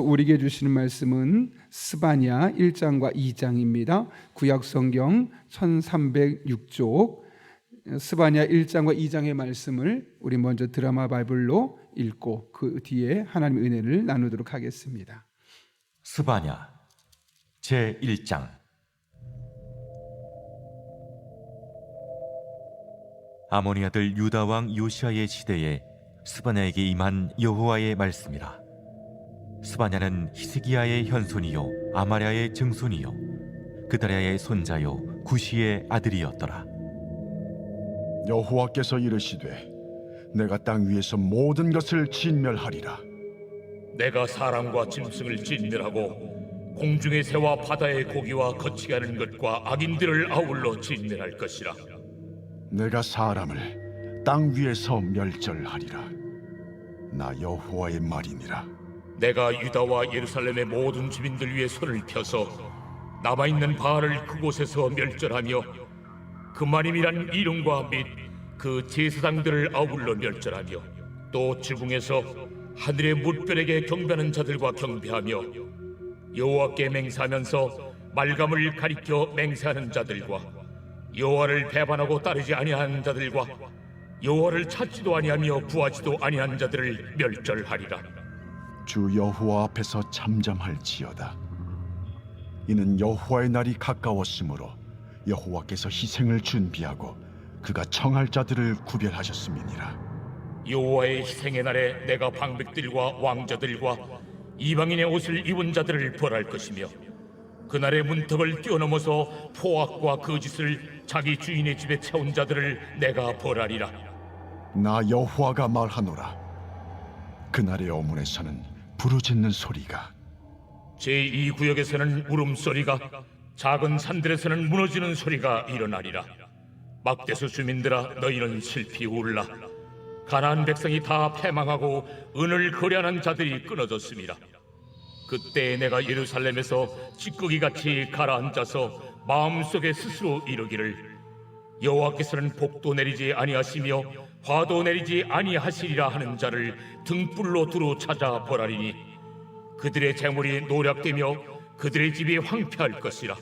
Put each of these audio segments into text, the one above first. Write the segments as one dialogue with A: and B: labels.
A: 우리에게 주시는 말씀은 스바냐 1장과 2장입니다. 구약성경 1306쪽 스바냐 1장과 2장의 말씀을 우리 먼저 드라마 바이블로 읽고 그 뒤에 하나님의 은혜를 나누도록 하겠습니다.
B: 스바냐 제1장. 아모니 아들 유다 왕 요시아의 시대에 스바냐에게 임한 여호와의 말씀이라. 스바냐는 히스기야의 현손이요 아마랴의 증손이요 그다랴의 손자요 구시의 아들이었더라.
C: 여호와께서 이르시되 내가 땅 위에서 모든 것을 진멸하리라.
D: 내가 사람과 짐승을 진멸하고 공중의 새와 바다의 고기와 거치게 하는 것과 악인들을 아울러 진멸할 것이라.
C: 내가 사람을 땅 위에서 멸절하리라. 나 여호와의 말이니라.
D: 내가 유다와 예루살렘의 모든 주민들 위에 손을 펴서 남아있는 바알을 그곳에서 멸절하며 그마님이란 이름과 및 그 제사장들을 아울러 멸절하며 또 지붕에서 하늘의 뭇별에게 경배하는 자들과 경배하며 여호와께 맹세하면서 말감을 가리켜 맹세하는 자들과 여호와를 배반하고 따르지 아니하는 자들과 여호와를 찾지도 아니하며 구하지도 아니한 자들을 멸절하리라.
C: 주 여호와 앞에서 잠잠할지어다. 이는 여호와의 날이 가까웠으므로 여호와께서 희생을 준비하고 그가 청할 자들을 구별하셨음이니라.
D: 여호와의 희생의 날에 내가 방백들과 왕자들과 이방인의 옷을 입은 자들을 벌할 것이며 그날의 문턱을 뛰어넘어서 포악과 거짓을 자기 주인의 집에 채운 자들을 내가 벌하리라.
C: 나 여호와가 말하노라. 그날의 어문에서는 부르짖는 소리가,
D: 제2구역에서는 울음소리가, 작은 산들에서는 무너지는 소리가 일어나리라. 막대수 주민들아, 너희는 슬피 울라. 가나안 백성이 다 패망하고 은을 거래하는 자들이 끊어졌습니다. 그때 내가 예루살렘에서 찌꺼기같이 가라앉아서 마음속에 스스로 이르기를, 여호와께서는 복도 내리지 아니하시며 화도 내리지 아니하시리라 하는 자를 등불로 두루 찾아 벌하리니 그들의 재물이 노략되며 그들의 집이 황폐할 것이라.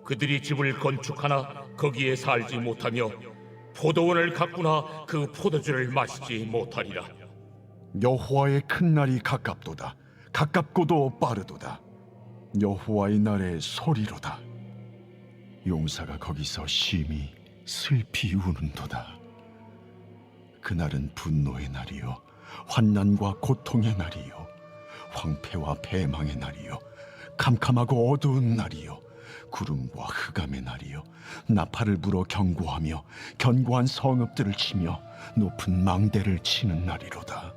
D: 그들이 집을 건축하나 거기에 살지 못하며 포도원을 가꾸나 그 포도주를 마시지 못하리라.
C: 여호와의 큰 날이 가깝도다. 가깝고도 빠르도다. 여호와의 날의 소리로다. 용사가 거기서 심히 슬피 우는도다. 그날은 분노의 날이요 환난과 고통의 날이요 황폐와 패망의 날이요 캄캄하고 어두운 날이요 구름과 흑암의 날이요 나팔을 불어 경고하며 견고한 성읍들을 치며 높은 망대를 치는 날이로다.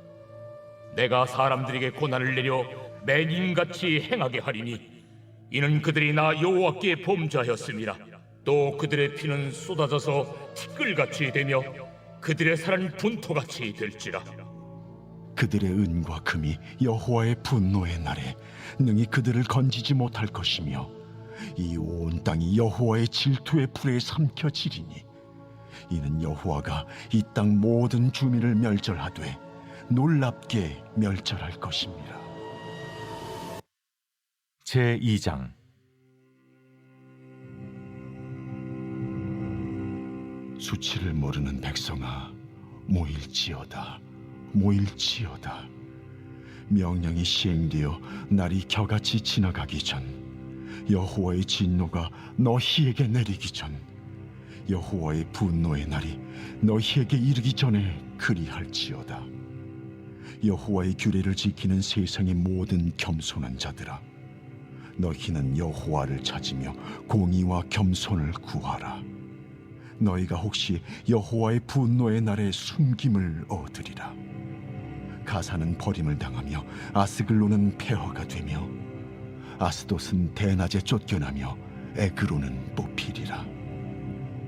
D: 내가 사람들에게 고난을 내려 맹인같이 행하게 하리니 이는 그들이 나 여호와께 범죄하였음이라. 또 그들의 피는 쏟아져서 티끌같이 되며 그들의 살은 분토같이 될지라.
C: 그들의 은과 금이 여호와의 분노의 날에 능히 그들을 건지지 못할 것이며 이 온 땅이 여호와의 질투의 불에 삼켜지리니 이는 여호와가 이 땅 모든 주민을 멸절하되 놀랍게 멸절할 것입니다.
B: 제2장.
C: 수치를 모르는 백성아, 모일지어다, 모일지어다. 명령이 시행되어 날이 겨같이 지나가기 전, 여호와의 진노가 너희에게 내리기 전, 여호와의 분노의 날이 너희에게 이르기 전에 그리할지어다. 여호와의 규례를 지키는 세상의 모든 겸손한 자들아, 너희는 여호와를 찾으며 공의와 겸손을 구하라. 너희가 혹시 여호와의 분노의 날에 숨김을 얻으리라. 가사는 버림을 당하며 아스글론은 폐허가 되며 아스돗은 대낮에 쫓겨나며 에그로는 뽑히리라.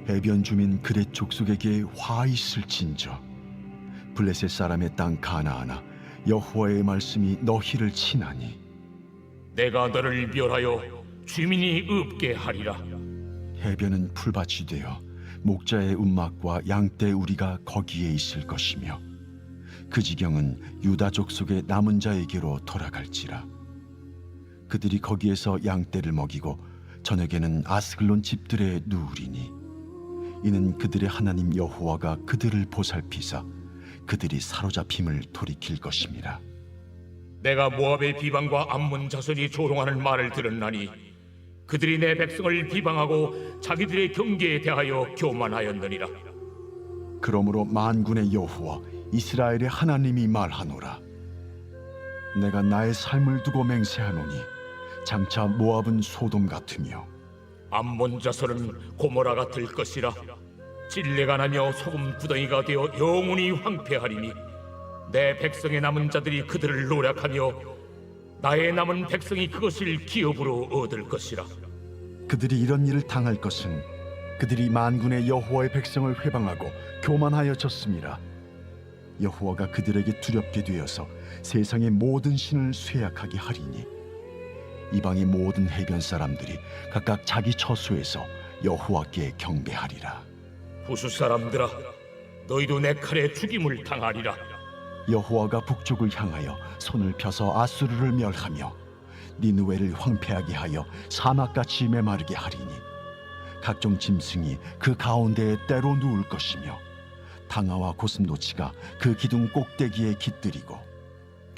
C: 해변 주민 그렛 족속에게 화 있을진저. 블레셋 사람의 땅 가나안아, 여호와의 말씀이 너희를 치나니
D: 내가 너를 멸하여 주민이 없게 하리라.
C: 해변은 풀밭이 되어 목자의 움막과 양떼 우리가 거기에 있을 것이며 그 지경은 유다 족속의 남은 자에게로 돌아갈지라. 그들이 거기에서 양떼를 먹이고 저녁에는 아스글론 집들에 누우리니 이는 그들의 하나님 여호와가 그들을 보살피사 그들이 사로잡힘을 돌이킬 것임이라.
D: 내가 모압의 비방과 암몬 자손이 조롱하는 말을 들었나니 그들이 내 백성을 비방하고 자기들의 경계에 대하여 교만하였느니라.
C: 그러므로 만군의 여호와 이스라엘의 하나님이 말하노라. 내가 나의 삶을 두고 맹세하노니 장차 모압은 소돔 같으며
D: 암몬 자손은 고모라 같을 것이라. 진내가 나며 소금 구덩이가 되어 영원히 황폐하리니 내 백성의 남은 자들이 그들을 노략하며 나의 남은 백성이 그것을 기업으로 얻을 것이라.
C: 그들이 이런 일을 당할 것은 그들이 만군의 여호와의 백성을 회방하고 교만하여 졌음이라. 여호와가 그들에게 두렵게 되어서 세상의 모든 신을 쇠약하게 하리니 이방의 모든 해변 사람들이 각각 자기 처소에서 여호와께 경배하리라.
D: 부수 사람들아, 너희도 내 칼에 죽임을 당하리라.
C: 여호와가 북쪽을 향하여 손을 펴서 아수르를 멸하며 니느웨를 황폐하게 하여 사막같이 메마르게 하리니 각종 짐승이 그 가운데에 때로 누울 것이며 당아와 고슴도치가 그 기둥 꼭대기에 깃들이고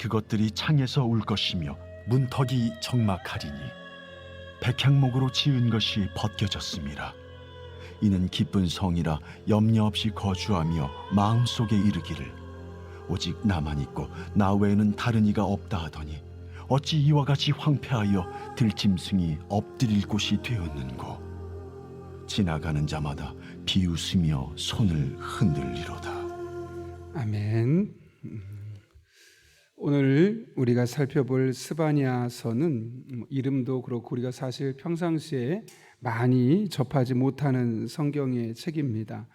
C: 그것들이 창에서 울 것이며 문턱이 적막하리니 백향목으로 지은 것이 벗겨졌음이라. 이는 기쁜 성이라 염려 없이 거주하며 마음속에 이르기를 오직 나만 있고 나 외에는 다른 이가 없다 하더니 어찌 이와 같이 황폐하여 들짐승이 엎드릴 곳이 되었는고. 지나가는 자마다 비웃으며 손을 흔들리로다.
A: 아멘. 오늘 우리가 살펴볼 스바냐서는 이름도 그렇고 우리가 사실 평상시에 많이 접하지 못하는 성경의 책입니다.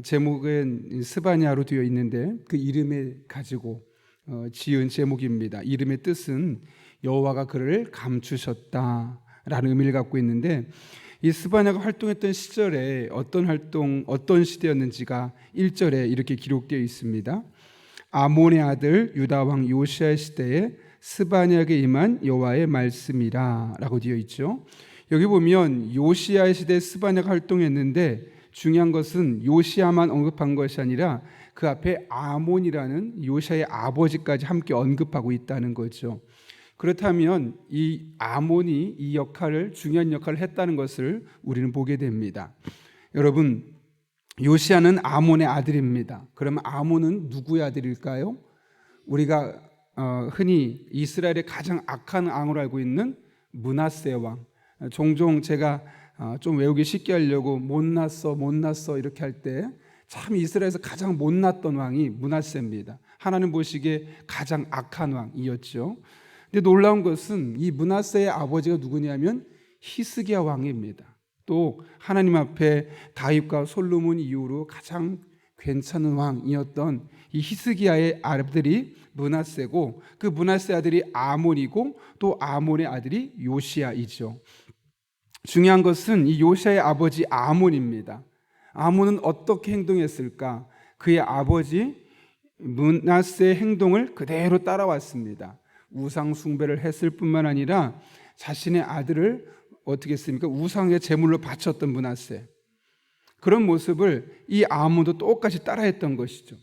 A: 제목은 스바냐로 되어 있는데 그 이름에 가지고 지은 제목입니다. 이름의 뜻은 여호와가 그를 감추셨다라는 의미를 갖고 있는데 이 스바냐가 활동했던 시절에 어떤 활동, 어떤 시대였는지가 1절에 이렇게 기록되어 있습니다. 아몬의 아들 유다 왕 요시야 시대에 스바냐에게 임한 여호와의 말씀이라 라고 되어 있죠. 여기 보면 요시야 시대 스바냐가 활동했는데 중요한 것은 요시야만 언급한 것이 아니라 그 앞에 아몬이라는 요시야의 아버지까지 함께 언급하고 있다는 거죠. 그렇다면 이 아몬이 이 역할을, 중요한 역할을 했다는 것을 우리는 보게 됩니다. 여러분, 요시야는 아몬의 아들입니다. 그러면 아몬은 누구의 아들일까요? 우리가 흔히 이스라엘의 가장 악한 왕으로 알고 있는 므낫세 왕. 종종 제가 좀 외우기 쉽게 하려고 못났어 이렇게 할 때 참 이스라엘에서 가장 못났던 왕이 므낫세입니다. 하나님 보시기에 가장 악한 왕이었죠. 근데 놀라운 것은 이 므낫세의 아버지가 누구냐면 히스기야 왕입니다. 또 하나님 앞에 다윗과 솔로몬 이후로 가장 괜찮은 왕이었던 이 히스기야의 아들이 므낫세고 그 므낫세 아들이 아몬이고 또 아몬의 아들이 요시야이죠. 중요한 것은 이 요시야의 아버지 아몬입니다. 아몬은 어떻게 행동했을까? 그의 아버지 므낫세의 행동을 그대로 따라왔습니다. 우상 숭배를 했을 뿐만 아니라 자신의 아들을 어떻게 했습니까? 우상의 제물로 바쳤던 므낫세. 그런 모습을 이 아몬도 똑같이 따라했던 것이죠.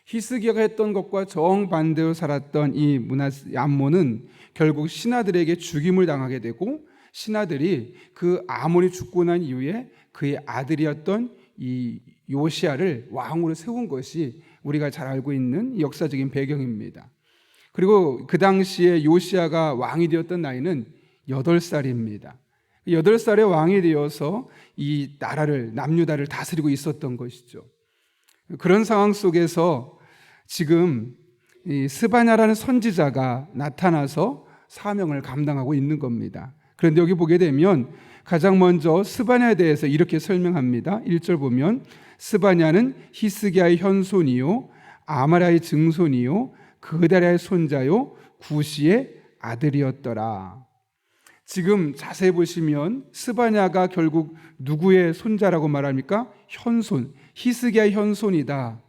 A: 히스기야가 했던 것과 정반대로 살았던 이 아몬은 결국 신하들에게 죽임을 당하게 되고 신하들이 그 아몬이 죽고 난 이후에 그의 아들이었던 이 요시야를 왕으로 세운 것이 우리가 잘 알고 있는 역사적인 배경입니다. 그리고 그 당시에 요시야가 왕이 되었던 나이는 8살입니다. 8살에 왕이 되어서 이 나라를, 남유다를 다스리고 있었던 것이죠. 그런 상황 속에서 지금 이 스바냐라는 선지자가 나타나서 사명을 감당하고 있는 겁니다. 그런데 여기 보게 되면 가장 먼저 스바냐에 대해서 이렇게 설명합니다. 1절 보면 스바냐는 히스기야의 현손이요 아마랴의 증손이요 그다랴의 손자요 구시의 아들이었더라. 지금 자세히 보시면 스바냐가 결국 누구의 손자라고 말합니까? 현손, 히스기야의 현손이다.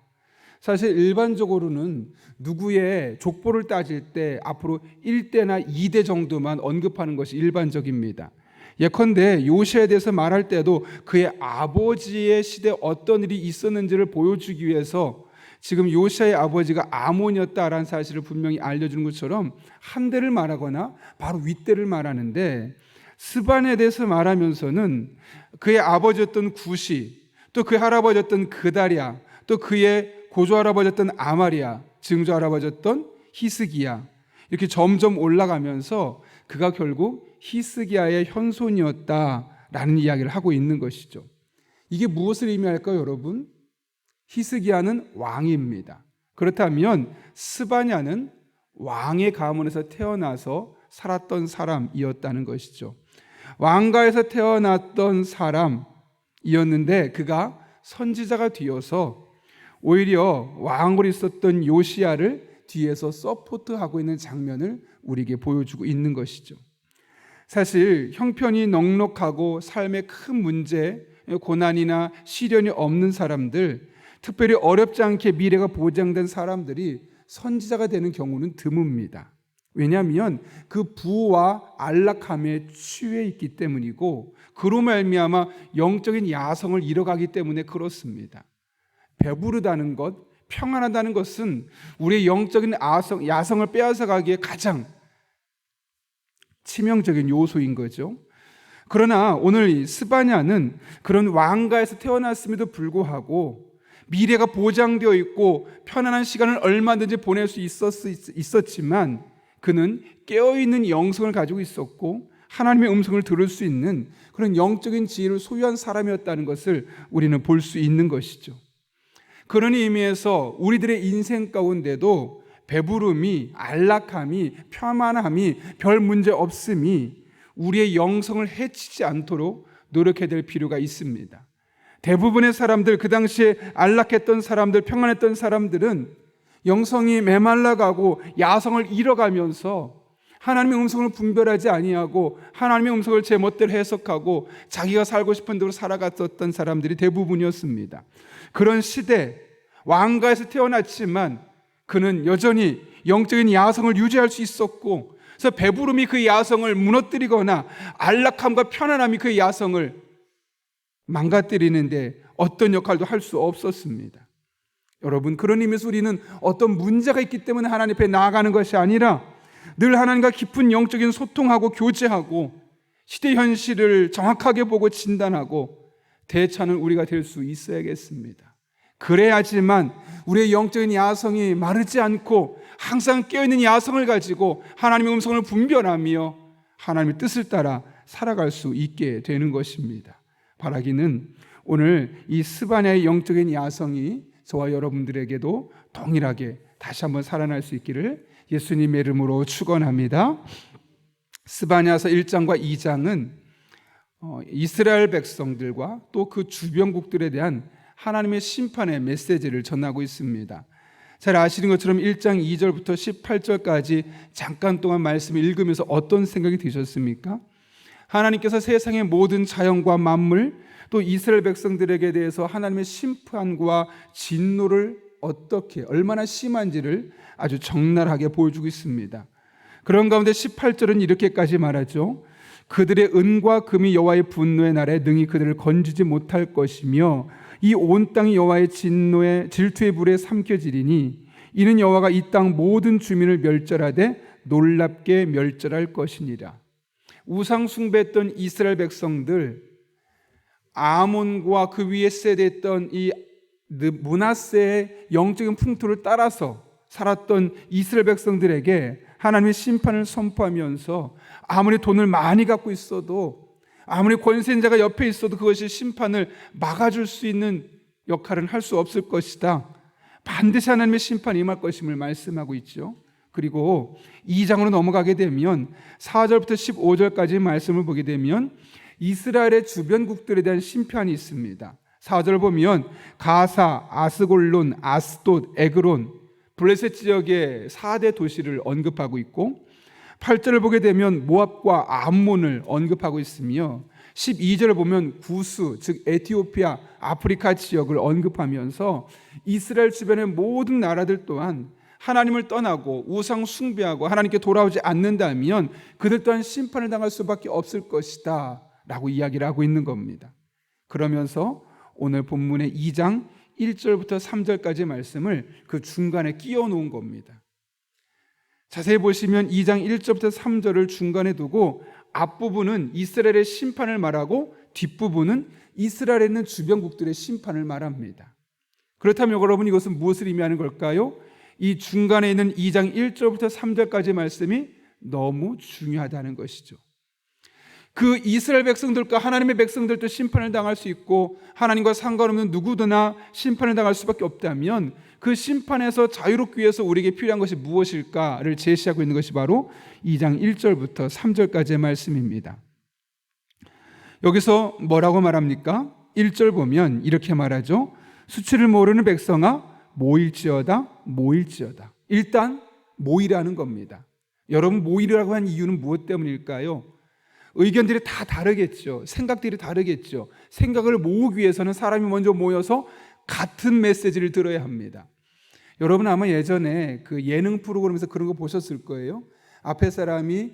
A: 사실 일반적으로는 누구의 족보를 따질 때 앞으로 1대나 2대 정도만 언급하는 것이 일반적입니다. 예컨대 요시아에 대해서 말할 때도 그의 아버지의 시대에 어떤 일이 있었는지를 보여주기 위해서 지금 요시아의 아버지가 아몬이었다라는 사실을 분명히 알려주는 것처럼 한 대를 말하거나 바로 윗대를 말하는데, 스바냐에 대해서 말하면서는 그의 아버지였던 구시, 또 그의 할아버지였던 그다랴, 또 그의 고조 할아버지였던 아마리아, 증조 할아버지였던 히스기야, 이렇게 점점 올라가면서 그가 결국 히스기야의 현손이었다라는 이야기를 하고 있는 것이죠. 이게 무엇을 의미할까요, 여러분? 히스기야는 왕입니다. 그렇다면 스바냐는 왕의 가문에서 태어나서 살았던 사람이었다는 것이죠. 왕가에서 태어났던 사람이었는데 그가 선지자가 되어서 오히려 왕으로 있었던 요시야를 뒤에서 서포트하고 있는 장면을 우리에게 보여주고 있는 것이죠. 사실 형편이 넉넉하고 삶에 큰 문제, 고난이나 시련이 없는 사람들, 특별히 어렵지 않게 미래가 보장된 사람들이 선지자가 되는 경우는 드뭅니다. 왜냐하면 그 부와 안락함에 취해 있기 때문이고, 그로 말미암아 영적인 야성을 잃어가기 때문에 그렇습니다. 배부르다는 것, 평안하다는 것은 우리의 영적인 야성을 빼앗아가기에 가장 치명적인 요소인 거죠. 그러나 오늘 스바냐는 그런 왕가에서 태어났음에도 불구하고 미래가 보장되어 있고 편안한 시간을 얼마든지 보낼 수 있었지만 그는 깨어있는 영성을 가지고 있었고 하나님의 음성을 들을 수 있는 그런 영적인 지혜를 소유한 사람이었다는 것을 우리는 볼 수 있는 것이죠. 그런 의미에서 우리들의 인생 가운데도 배부름이, 안락함이, 평안함이, 별 문제 없음이 우리의 영성을 해치지 않도록 노력해야 될 필요가 있습니다. 대부분의 사람들, 그 당시에 안락했던 사람들, 평안했던 사람들은 영성이 메말라가고 야성을 잃어가면서 하나님의 음성을 분별하지 아니하고 하나님의 음성을 제 멋대로 해석하고 자기가 살고 싶은 대로 살아갔었던 사람들이 대부분이었습니다. 그런 시대, 왕가에서 태어났지만 그는 여전히 영적인 야성을 유지할 수 있었고, 그래서 배부름이 그 야성을 무너뜨리거나 안락함과 편안함이 그 야성을 망가뜨리는데 어떤 역할도 할 수 없었습니다. 여러분, 그런 의미에서 우리는 어떤 문제가 있기 때문에 하나님 앞에 나아가는 것이 아니라 늘 하나님과 깊은 영적인 소통하고 교제하고 시대 현실을 정확하게 보고 진단하고 대처하는 우리가 될 수 있어야겠습니다. 그래야지만 우리의 영적인 야성이 마르지 않고 항상 깨어있는 야성을 가지고 하나님의 음성을 분별하며 하나님의 뜻을 따라 살아갈 수 있게 되는 것입니다. 바라기는 오늘 이 스바냐의 영적인 야성이 저와 여러분들에게도 동일하게 다시 한번 살아날 수 있기를 예수님의 이름으로 축원합니다. 스바냐서 1장과 2장은 이스라엘 백성들과 또 그 주변국들에 대한 하나님의 심판의 메시지를 전하고 있습니다. 잘 아시는 것처럼 1장 2절부터 18절까지 잠깐 동안 말씀을 읽으면서 어떤 생각이 드셨습니까? 하나님께서 세상의 모든 자연과 만물, 또 이스라엘 백성들에게 대해서 하나님의 심판과 진노를 어떻게, 얼마나 심한지를 아주 적나라하게 보여주고 있습니다. 그런 가운데 18절은 이렇게까지 말하죠. 그들의 은과 금이 여호와의 분노의 날에 능히 그들을 건지지 못할 것이며 이 온 땅이 여호와의 진노의 질투의 불에 삼켜지리니 이는 여호와가 이 땅 모든 주민을 멸절하되 놀랍게 멸절할 것이니라. 우상 숭배했던 이스라엘 백성들, 아몬과 그 위에 세대했던 이 므낫세의 영적인 풍토를 따라서 살았던 이스라엘 백성들에게 하나님의 심판을 선포하면서 아무리 돈을 많이 갖고 있어도, 아무리 권세자가 옆에 있어도 그것이 심판을 막아줄 수 있는 역할은 할 수 없을 것이다. 반드시 하나님의 심판이 임할 것임을 말씀하고 있죠. 그리고 2장으로 넘어가게 되면 4절부터 15절까지 말씀을 보게 되면 이스라엘의 주변국들에 대한 심판이 있습니다. 4절을 보면 가사, 아스골론, 아스돗, 에그론, 블레셋 지역의 4대 도시를 언급하고 있고, 8절을 보게 되면 모압과 암몬을 언급하고 있으며 12절을 보면 구스, 즉 에티오피아, 아프리카 지역을 언급하면서 이스라엘 주변의 모든 나라들 또한 하나님을 떠나고 우상 숭배하고 하나님께 돌아오지 않는다면 그들 또한 심판을 당할 수밖에 없을 것이다 라고 이야기를 하고 있는 겁니다. 그러면서 오늘 본문의 2장 1절부터 3절까지의 말씀을 그 중간에 끼워 놓은 겁니다. 자세히 보시면 2장 1절부터 3절을 중간에 두고 앞부분은 이스라엘의 심판을 말하고 뒷부분은 이스라엘에 있는 주변국들의 심판을 말합니다. 그렇다면 여러분, 이것은 무엇을 의미하는 걸까요? 이 중간에 있는 2장 1절부터 3절까지의 말씀이 너무 중요하다는 것이죠. 그 이스라엘 백성들과 하나님의 백성들도 심판을 당할 수 있고 하나님과 상관없는 누구도나 심판을 당할 수밖에 없다면 그 심판에서 자유롭기 위해서 우리에게 필요한 것이 무엇일까를 제시하고 있는 것이 바로 2장 1절부터 3절까지의 말씀입니다. 여기서 뭐라고 말합니까? 1절 보면 이렇게 말하죠. 수치를 모르는 백성아 모일지어다 모일지어다. 일단 모이라는 겁니다. 여러분, 모이라고 한 이유는 무엇 때문일까요? 의견들이 다 다르겠죠. 생각들이 다르겠죠. 생각을 모으기 위해서는 사람이 먼저 모여서 같은 메시지를 들어야 합니다. 여러분 아마 예전에 그 예능 프로그램에서 그런 거 보셨을 거예요. 앞에 사람이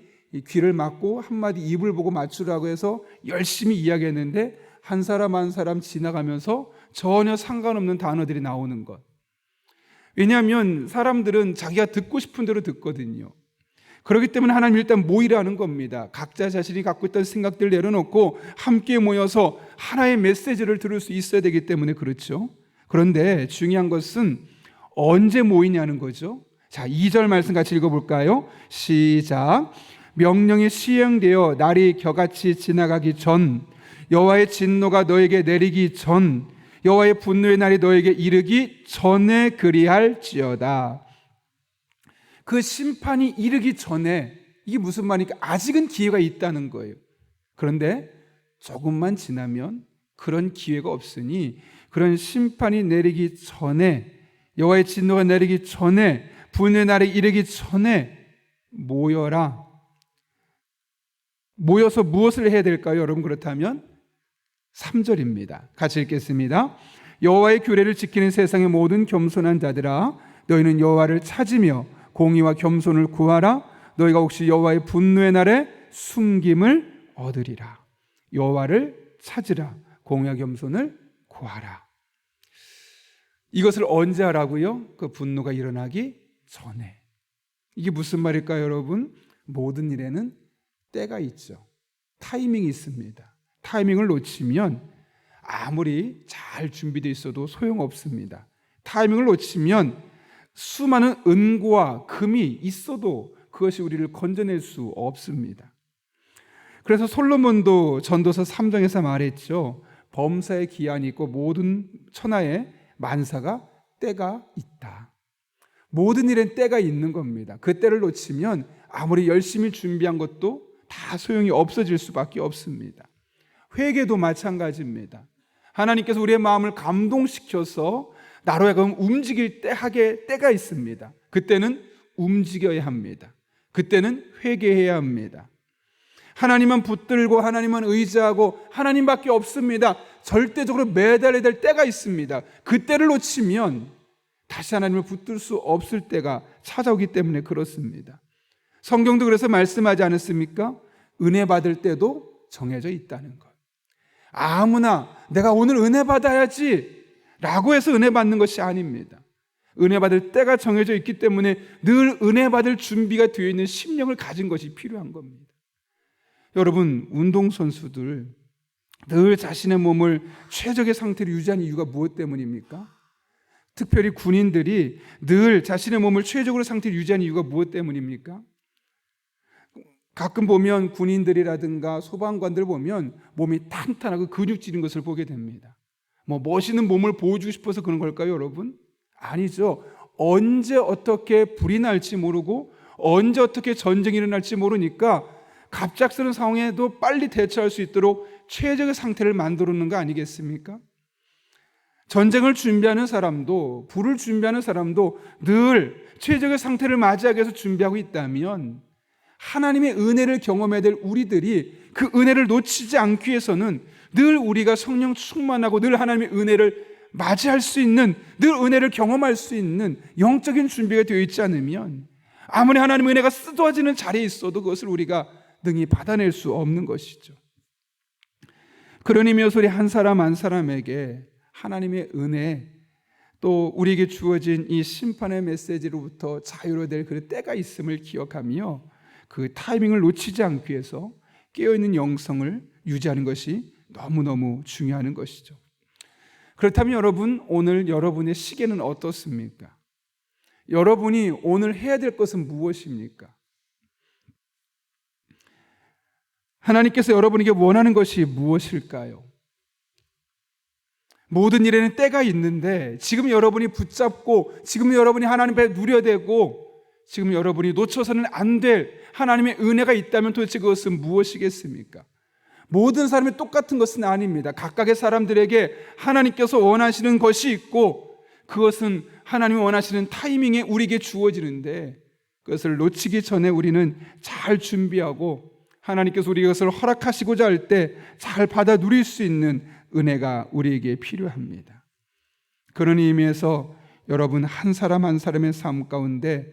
A: 귀를 막고 한마디 입을 보고 맞추라고 해서 열심히 이야기했는데 한 사람 한 사람 지나가면서 전혀 상관없는 단어들이 나오는 것. 왜냐하면 사람들은 자기가 듣고 싶은 대로 듣거든요. 그렇기 때문에 하나님 일단 모이라는 겁니다. 각자 자신이 갖고 있던 생각들을 내려놓고 함께 모여서 하나의 메시지를 들을 수 있어야 되기 때문에 그렇죠. 그런데 중요한 것은 언제 모이냐는 거죠. 자, 2절 말씀 같이 읽어볼까요? 시작. 명령이 시행되어 날이 겨같이 지나가기 전, 여호와의 진노가 너에게 내리기 전, 여호와의 분노의 날이 너에게 이르기 전에 그리할지어다. 그 심판이 이르기 전에, 이게 무슨 말이니까 아직은 기회가 있다는 거예요. 그런데 조금만 지나면 그런 기회가 없으니 그런 심판이 내리기 전에, 여호와의 진노가 내리기 전에, 분의 날에 이르기 전에 모여라. 모여서 무엇을 해야 될까요? 여러분, 그렇다면 3절입니다. 같이 읽겠습니다. 여호와의 규례를 지키는 세상의 모든 겸손한 자들아, 너희는 여호와를 찾으며 공의와 겸손을 구하라. 너희가 혹시 여호와의 분노의 날에 숨김을 얻으리라. 여호와를 찾으라. 공의와 겸손을 구하라. 이것을 언제 하라고요? 그 분노가 일어나기 전에. 이게 무슨 말일까요, 여러분? 모든 일에는 때가 있죠. 타이밍이 있습니다. 타이밍을 놓치면 아무리 잘 준비되어 있어도 소용없습니다. 타이밍을 놓치면 수많은 은고와 금이 있어도 그것이 우리를 건져낼 수 없습니다. 그래서 솔로몬도 전도서 3장에서 말했죠. 범사의 기한이 있고 모든 천하의 만사가 때가 있다. 모든 일엔 때가 있는 겁니다. 그 때를 놓치면 아무리 열심히 준비한 것도 다 소용이 없어질 수밖에 없습니다. 회개도 마찬가지입니다. 하나님께서 우리의 마음을 감동시켜서 나로 하여금 움직일 때가 있습니다. 그때는 움직여야 합니다. 그때는 회개해야 합니다. 하나님만 붙들고 하나님만 의지하고 하나님밖에 없습니다. 절대적으로 매달려야 될 때가 있습니다. 그때를 놓치면 다시 하나님을 붙들 수 없을 때가 찾아오기 때문에 그렇습니다. 성경도 그래서 말씀하지 않았습니까? 은혜 받을 때도 정해져 있다는 것. 아무나 내가 오늘 은혜 받아야지 라고 해서 은혜 받는 것이 아닙니다. 은혜 받을 때가 정해져 있기 때문에 늘 은혜 받을 준비가 되어 있는 심령을 가진 것이 필요한 겁니다. 여러분, 운동선수들 늘 자신의 몸을 최적의 상태로 유지하는 이유가 무엇 때문입니까? 특별히 군인들이 늘 자신의 몸을 최적으로 상태로 유지하는 이유가 무엇 때문입니까? 가끔 보면 군인들이라든가 소방관들 보면 몸이 탄탄하고 근육질인 것을 보게 됩니다. 멋있는 몸을 보여주고 싶어서 그런 걸까요, 여러분? 아니죠. 언제 어떻게 불이 날지 모르고 언제 어떻게 전쟁이 일어날지 모르니까 갑작스러운 상황에도 빨리 대처할 수 있도록 최적의 상태를 만들어 놓는 거 아니겠습니까? 전쟁을 준비하는 사람도, 불을 준비하는 사람도 늘 최적의 상태를 맞이하기 위해서 준비하고 있다면 하나님의 은혜를 경험해야 될 우리들이 그 은혜를 놓치지 않기 위해서는 늘 우리가 성령 충만하고 늘 하나님의 은혜를 맞이할 수 있는, 늘 은혜를 경험할 수 있는 영적인 준비가 되어 있지 않으면 아무리 하나님의 은혜가 쏟아지는 자리에 있어도 그것을 우리가 능히 받아낼 수 없는 것이죠. 그런 의미에서 우리 한 사람 한 사람에게 하나님의 은혜, 또 우리에게 주어진 이 심판의 메시지로부터 자유로 될 그 때가 있음을 기억하며 그 타이밍을 놓치지 않기 위해서 깨어있는 영성을 유지하는 것이 너무너무 중요한 것이죠. 그렇다면 여러분, 오늘 여러분의 시계는 어떻습니까? 여러분이 오늘 해야 될 것은 무엇입니까? 하나님께서 여러분에게 원하는 것이 무엇일까요? 모든 일에는 때가 있는데 지금 여러분이 붙잡고 지금 여러분이 하나님 앞에 누려대고 지금 여러분이 놓쳐서는 안 될 하나님의 은혜가 있다면 도대체 그것은 무엇이겠습니까? 모든 사람이 똑같은 것은 아닙니다. 각각의 사람들에게 하나님께서 원하시는 것이 있고 그것은 하나님이 원하시는 타이밍에 우리에게 주어지는데 그것을 놓치기 전에 우리는 잘 준비하고 하나님께서 우리에게 그것을 허락하시고자 할 때 잘 받아 누릴 수 있는 은혜가 우리에게 필요합니다. 그런 의미에서 여러분 한 사람 한 사람의 삶 가운데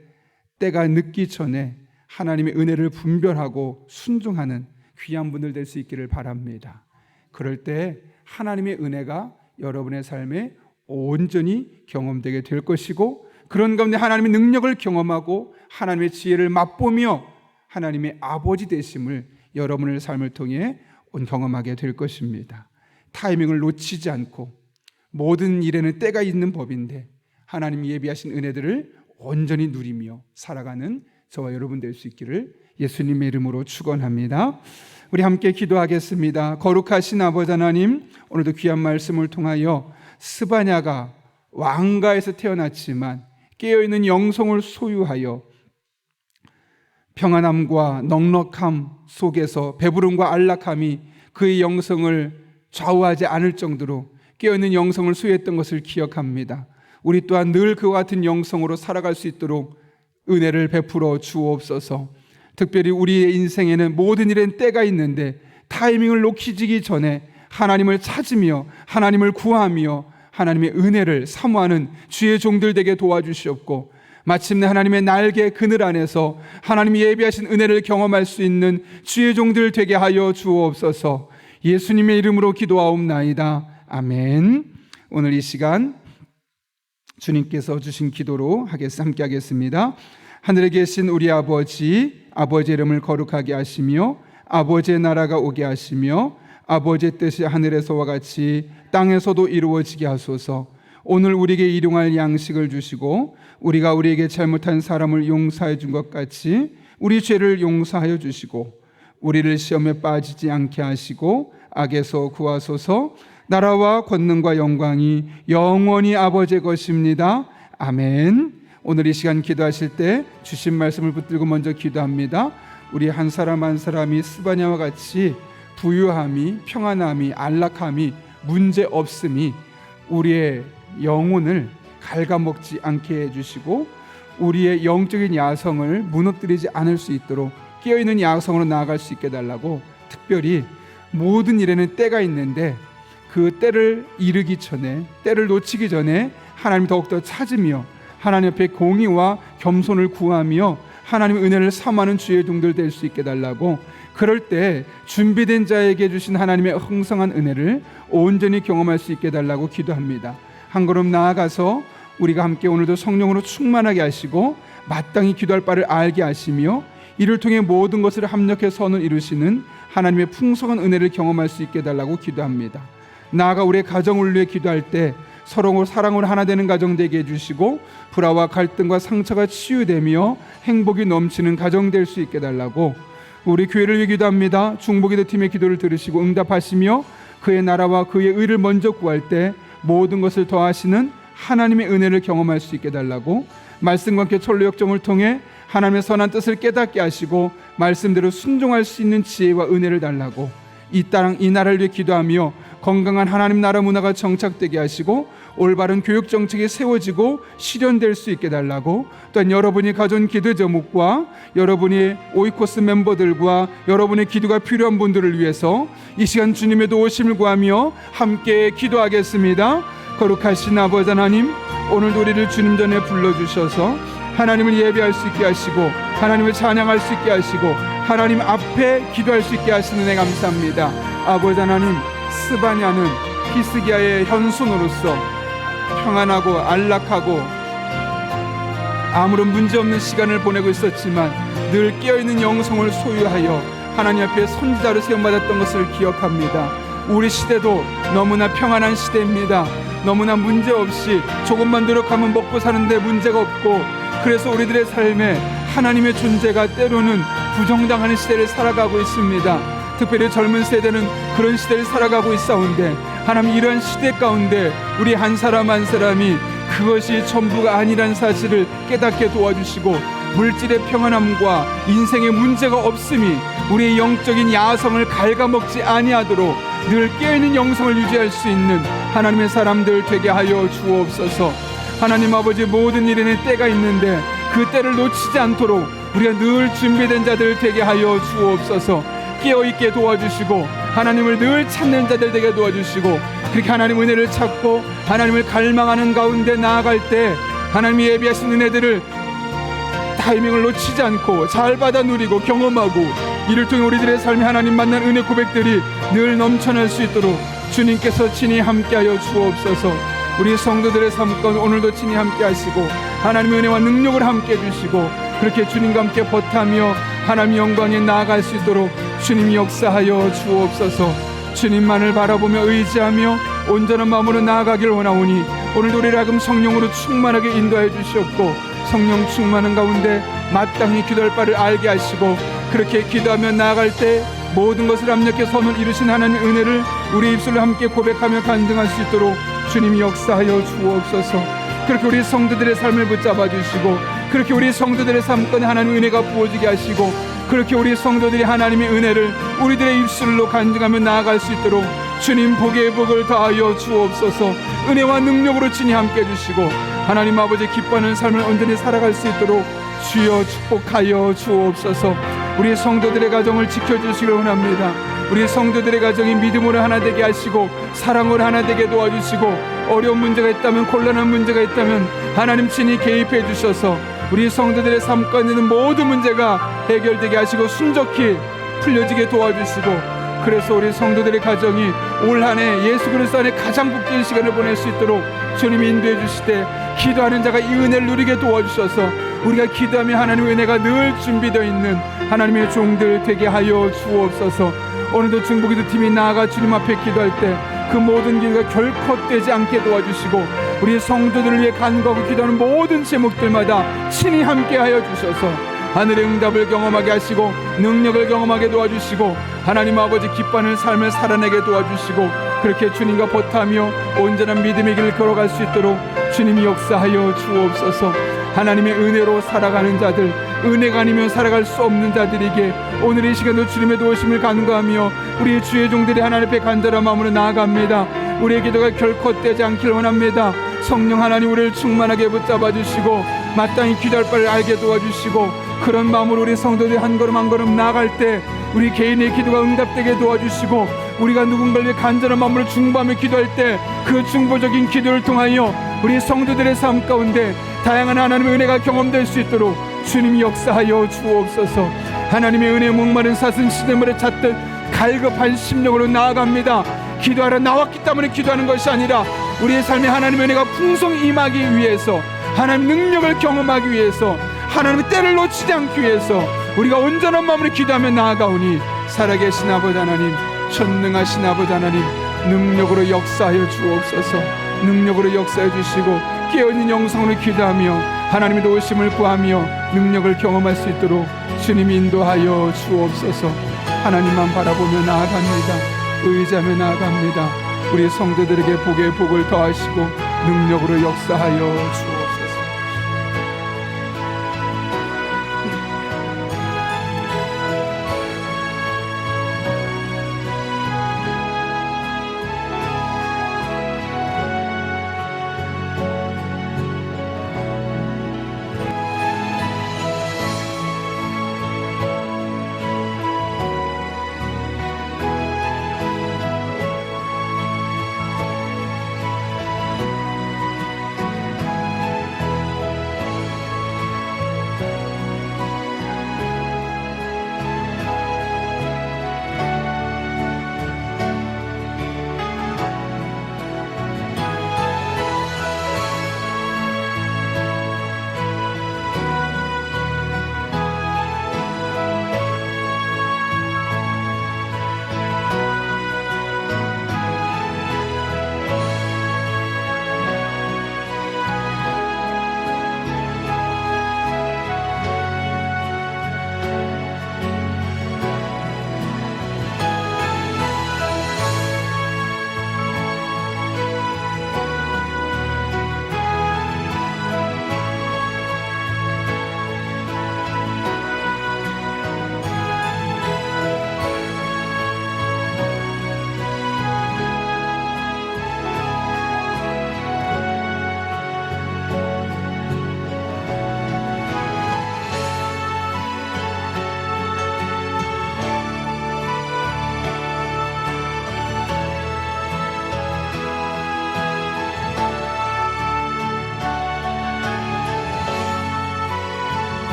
A: 때가 늦기 전에 하나님의 은혜를 분별하고 순종하는 귀한 분들 될 수 있기를 바랍니다. 그럴 때 하나님의 은혜가 여러분의 삶에 온전히 경험되게 될 것이고 그런 가운데 하나님의 능력을 경험하고 하나님의 지혜를 맛보며 하나님의 아버지 되심을 여러분의 삶을 통해 경험하게 될 것입니다. 타이밍을 놓치지 않고 모든 일에는 때가 있는 법인데 하나님이 예비하신 은혜들을 온전히 누리며 살아가는 저와 여러분 될 수 있기를 예수님의 이름으로 축원합니다. 우리 함께 기도하겠습니다. 거룩하신 아버지 하나님, 오늘도 귀한 말씀을 통하여 스바냐가 왕가에서 태어났지만 깨어있는 영성을 소유하여 평안함과 넉넉함 속에서 배부름과 안락함이 그의 영성을 좌우하지 않을 정도로 깨어있는 영성을 소유했던 것을 기억합니다. 우리 또한 늘 그와 같은 영성으로 살아갈 수 있도록 은혜를 베풀어 주옵소서. 특별히 우리의 인생에는 모든 일엔 때가 있는데 타이밍을 놓치기 전에 하나님을 찾으며 하나님을 구하며 하나님의 은혜를 사모하는 주의 종들 되게 도와주시옵고 마침내 하나님의 날개 그늘 안에서 하나님이 예비하신 은혜를 경험할 수 있는 주의 종들 되게 하여 주옵소서. 예수님의 이름으로 기도하옵나이다. 아멘. 오늘 이 시간 주님께서 주신 기도로 함께 하겠습니다. 하늘에 계신 우리 아버지, 아버지의 이름을 거룩하게 하시며 아버지의 나라가 오게 하시며 아버지의 뜻이 하늘에서와 같이 땅에서도 이루어지게 하소서. 오늘 우리에게 일용할 양식을 주시고 우리가 우리에게 잘못한 사람을 용서해 준 것 같이 우리 죄를 용서하여 주시고 우리를 시험에 빠지지 않게 하시고 악에서 구하소서. 나라와 권능과 영광이 영원히 아버지의 것입니다. 아멘. 오늘 이 시간 기도하실 때 주신 말씀을 붙들고 먼저 기도합니다. 우리 한 사람 한 사람이 스바냐와 같이 부유함이, 평안함이, 안락함이, 문제없음이 우리의 영혼을 갉아먹지 않게 해주시고 우리의 영적인 야성을 무너뜨리지 않을 수 있도록 깨어있는 야성으로 나아갈 수 있게 해달라고, 특별히 모든 일에는 때가 있는데 그 때를 이르기 전에, 때를 놓치기 전에 하나님 더욱더 찾으며 하나님 앞에 공의와 겸손을 구하며 하나님의 은혜를 사모하는 주의 종들 될 수 있게 해달라고, 그럴 때 준비된 자에게 주신 하나님의 흥성한 은혜를 온전히 경험할 수 있게 해달라고 기도합니다. 한 걸음 나아가서 우리가 함께 오늘도 성령으로 충만하게 하시고 마땅히 기도할 바를 알게 하시며 이를 통해 모든 것을 합력해 선을 이루시는 하나님의 풍성한 은혜를 경험할 수 있게 해달라고 기도합니다. 나아가 우리의 가정을 위해 기도할 때 서로 사랑으로 하나 되는 가정 되게 해주시고 불화와 갈등과 상처가 치유되며 행복이 넘치는 가정 될 수 있게 해달라고, 우리 교회를 위해 기도합니다. 중보기도팀의 기도를 들으시고 응답하시며 그의 나라와 그의 의를 먼저 구할 때 모든 것을 더하시는 하나님의 은혜를 경험할 수 있게 해달라고, 말씀과 함께 천로역정을 통해 하나님의 선한 뜻을 깨닫게 하시고 말씀대로 순종할 수 있는 지혜와 은혜를 달라고, 이 땅 이 나라를 위해 기도하며 건강한 하나님 나라 문화가 정착되게 하시고 올바른 교육 정책이 세워지고 실현될 수 있게 달라고, 또한 여러분이 가져온 기도 제목과 여러분이 오이코스 멤버들과 여러분의 기도가 필요한 분들을 위해서 이 시간 주님의 도우심을 구하며 함께 기도하겠습니다. 거룩하신 아버지 하나님, 오늘도 우리를 주님 전에 불러주셔서 하나님을 예배할 수 있게 하시고 하나님을 찬양할 수 있게 하시고 하나님 앞에 기도할 수 있게 하시는 애 감사합니다. 아버지 하나님, 스바냐는 히스기야의 현손으로서 평안하고 안락하고 아무런 문제없는 시간을 보내고 있었지만 늘 깨어있는 영성을 소유하여 하나님 앞에 선지자로 세움받았던 것을 기억합니다. 우리 시대도 너무나 평안한 시대입니다. 너무나 문제없이 조금만 노력하면 먹고 사는데 문제가 없고, 그래서 우리들의 삶에 하나님의 존재가 때로는 부정당하는 시대를 살아가고 있습니다. 특별히 젊은 세대는 그런 시대를 살아가고 있사온데, 하나님 이러한 시대 가운데 우리 한 사람 한 사람이 그것이 전부가 아니란 사실을 깨닫게 도와주시고, 물질의 평안함과 인생의 문제가 없음이 우리의 영적인 야성을 갉아먹지 아니하도록 늘 깨어있는 영성을 유지할 수 있는 하나님의 사람들 되게 하여 주옵소서. 하나님 아버지, 모든 일에는 때가 있는데 그 때를 놓치지 않도록 우리가 늘 준비된 자들 되게 하여 주옵소서. 깨어있게 도와주시고 하나님을 늘 찾는 자들 되게 도와주시고, 그렇게 하나님 은혜를 찾고 하나님을 갈망하는 가운데 나아갈 때 하나님이 예비하신 은혜들을 타이밍을 놓치지 않고 잘 받아 누리고 경험하고, 이를 통해 우리들의 삶에 하나님 만난 은혜 고백들이 늘 넘쳐날 수 있도록 주님께서 친히 함께하여 주옵소서. 우리 성도들의 삶 가운데 오늘도 친히 함께 하시고 하나님의 은혜와 능력을 함께 해주시고, 그렇게 주님과 함께 버타며 하나님의 영광에 나아갈 수 있도록 주님이 역사하여 주옵소서. 주님만을 바라보며 의지하며 온전한 마음으로 나아가길 원하오니 오늘도 우리를 하여금 성령으로 충만하게 인도해 주시옵고, 성령 충만한 가운데 마땅히 기도할 바를 알게 하시고, 그렇게 기도하며 나아갈 때 모든 것을 합력해 선을 이루신 하나님의 은혜를 우리 입술로 함께 고백하며 간증할 수 있도록 주님이 역사하여 주옵소서. 그렇게 우리 성도들의 삶을 붙잡아 주시고, 그렇게 우리 성도들의 삶 가운데 하나님의 은혜가 부어지게 하시고, 그렇게 우리 성도들이 하나님의 은혜를 우리들의 입술로 간증하며 나아갈 수 있도록 주님 복의 복을 더하여 주옵소서. 은혜와 능력으로 친히 함께 해주시고 하나님 아버지 기뻐하는 삶을 온전히 살아갈 수 있도록 주여 축복하여 주옵소서. 우리 성도들의 가정을 지켜주시길 원합니다. 우리 성도들의 가정이 믿음으로 하나 되게 하시고 사랑으로 하나 되게 도와주시고, 어려운 문제가 있다면, 곤란한 문제가 있다면 하나님 친히 개입해 주셔서 우리 성도들의 삶 가운데는 모든 문제가 해결되게 하시고 순적히 풀려지게 도와주시고, 그래서 우리 성도들의 가정이 올 한 해 예수 그리스도 안에 가장 복된 시간을 보낼 수 있도록 주님이 인도해 주시되, 기도하는 자가 이 은혜를 누리게 도와주셔서 우리가 기도하며 하나님의 은혜가 늘 준비되어 있는 하나님의 종들 되게 하여 주옵소서. 오늘도 중보기도팀이 나아가 주님 앞에 기도할 때 그 모든 기도가 결코 헛되지 않게 도와주시고, 우리 성도들을 위해 간구하고 기도하는 모든 제목들마다 친히 함께하여 주셔서 하늘의 응답을 경험하게 하시고 능력을 경험하게 도와주시고, 하나님 아버지 기뻐하는 삶을 살아내게 도와주시고, 그렇게 주님과 버타며 온전한 믿음의 길을 걸어갈 수 있도록 주님이 역사하여 주옵소서. 하나님의 은혜로 살아가는 자들, 은혜가 아니면 살아갈 수 없는 자들에게 오늘 이 시간도 주님의 도우심을 간구하며 우리 주의 종들이 하나님 앞에 간절한 마음으로 나아갑니다. 우리의 기도가 결코 헛되지 않길 원합니다. 성령 하나님 우리를 충만하게 붙잡아 주시고 마땅히 기도할 바를 알게 도와주시고, 그런 마음으로 우리 성도들이 한 걸음 한 걸음 나아갈 때 우리 개인의 기도가 응답되게 도와주시고, 우리가 누군가를 위해 간절한 마음으로 중보하며 기도할 때 그 중보적인 기도를 통하여 우리 성도들의 삶 가운데 다양한 하나님의 은혜가 경험될 수 있도록 주님이 역사하여 주옵소서. 하나님의 은혜에 목마른 사슴 시냇물에 찾듯 갈급한 심령으로 나아갑니다. 기도하러 나왔기 때문에 기도하는 것이 아니라 우리의 삶에 하나님의 은혜가 풍성히 임하기 위해서, 하나님 능력을 경험하기 위해서, 하나님의 때를 놓치지 않기 위해서 우리가 온전한 마음으로 기도하며 나아가오니, 살아계신 아버지 하나님, 전능하신 아버지 하나님, 능력으로 역사하여 주옵소서. 능력으로 역사해 주시고 깨어있는 영성으로 기도하며 하나님의 도우심을 구하며 능력을 경험할 수 있도록 주님이 인도하여 주옵소서. 하나님만 바라보며 나아갑니다. 의지하며 나아갑니다. 우리 성도들에게 복의 복을 더하시고 능력으로 역사하여 주옵소서.